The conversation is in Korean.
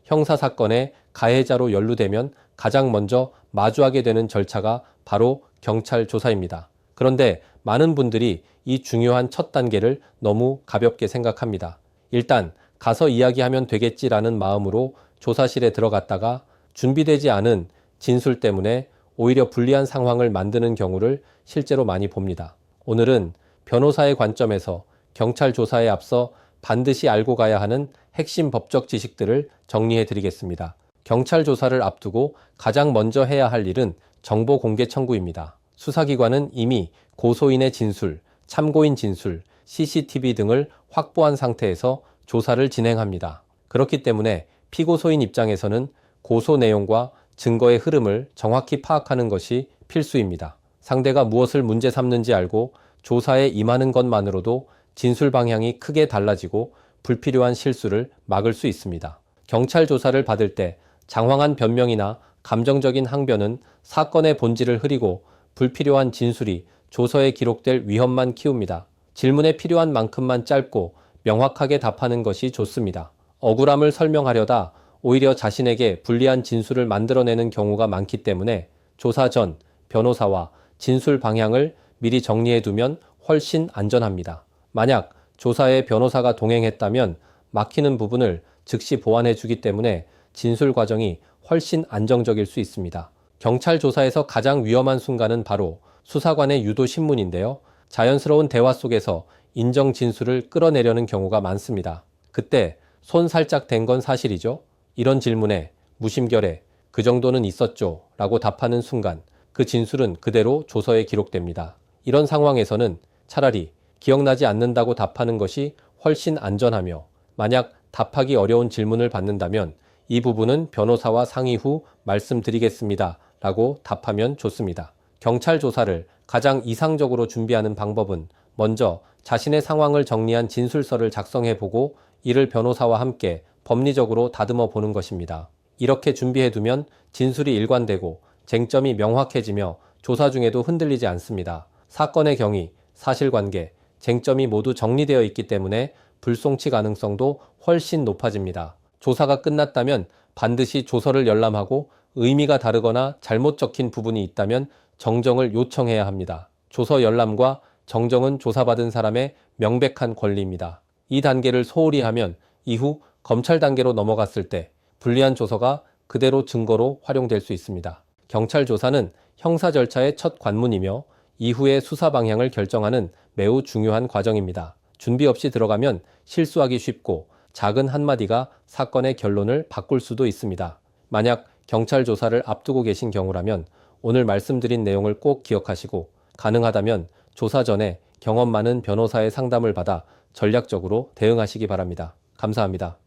형사사건에 가해자로 연루되면 가장 먼저 마주하게 되는 절차가 바로 경찰 조사입니다. 그런데 많은 분들이 이 중요한 첫 단계를 너무 가볍게 생각합니다. 일단 가서 이야기하면 되겠지라는 마음으로 조사실에 들어갔다가 준비되지 않은 진술 때문에 오히려 불리한 상황을 만드는 경우를 실제로 많이 봅니다. 오늘은 변호사의 관점에서 경찰 조사에 앞서 반드시 알고 가야 하는 핵심 법적 지식들을 정리해 드리겠습니다. 경찰 조사를 앞두고 가장 먼저 해야 할 일은 정보 공개 청구입니다. 수사기관은 이미 고소인의 진술, 참고인 진술, CCTV 등을 확보한 상태에서 조사를 진행합니다. 그렇기 때문에 피고소인 입장에서는 고소 내용과 증거의 흐름을 정확히 파악하는 것이 필수입니다. 상대가 무엇을 문제 삼는지 알고 조사에 임하는 것만으로도 진술 방향이 크게 달라지고 불필요한 실수를 막을 수 있습니다. 경찰 조사를 받을 때 장황한 변명이나 감정적인 항변은 사건의 본질을 흐리고 불필요한 진술이 조서에 기록될 위험만 키웁니다. 질문에 필요한 만큼만 짧고 명확하게 답하는 것이 좋습니다. 억울함을 설명하려다 오히려 자신에게 불리한 진술을 만들어내는 경우가 많기 때문에 조사 전 변호사와 진술 방향을 미리 정리해두면 훨씬 안전합니다. 만약 조사에 변호사가 동행했다면 막히는 부분을 즉시 보완해주기 때문에 진술 과정이 훨씬 안정적일 수 있습니다. 경찰 조사에서 가장 위험한 순간은 바로 수사관의 유도 신문인데요. 자연스러운 대화 속에서 인정 진술을 끌어내려는 경우가 많습니다. 그때 손 살짝 댄 건 사실이죠? 이런 질문에 무심결에 그 정도는 있었죠 라고 답하는 순간 그 진술은 그대로 조서에 기록됩니다. 이런 상황에서는 차라리 기억나지 않는다고 답하는 것이 훨씬 안전하며 만약 답하기 어려운 질문을 받는다면 이 부분은 변호사와 상의 후 말씀드리겠습니다 라고 답하면 좋습니다. 경찰 조사를 가장 이상적으로 준비하는 방법은 먼저 자신의 상황을 정리한 진술서를 작성해보고 이를 변호사와 함께 법리적으로 다듬어 보는 것입니다. 이렇게 준비해두면 진술이 일관되고 쟁점이 명확해지며 조사 중에도 흔들리지 않습니다. 사건의 경위, 사실관계, 쟁점이 모두 정리되어 있기 때문에 불송치 가능성도 훨씬 높아집니다. 조사가 끝났다면 반드시 조서를 열람하고 의미가 다르거나 잘못 적힌 부분이 있다면 정정을 요청해야 합니다. 조서 열람과 정정은 조사받은 사람의 명백한 권리입니다. 이 단계를 소홀히 하면 이후 검찰 단계로 넘어갔을 때 불리한 조서가 그대로 증거로 활용될 수 있습니다. 경찰 조사는 형사 절차의 첫 관문이며 이후의 수사 방향을 결정하는 매우 중요한 과정입니다. 준비 없이 들어가면 실수하기 쉽고 작은 한마디가 사건의 결론을 바꿀 수도 있습니다. 만약 경찰 조사를 앞두고 계신 경우라면 오늘 말씀드린 내용을 꼭 기억하시고 가능하다면 조사 전에 경험 많은 변호사의 상담을 받아 전략적으로 대응하시기 바랍니다. 감사합니다.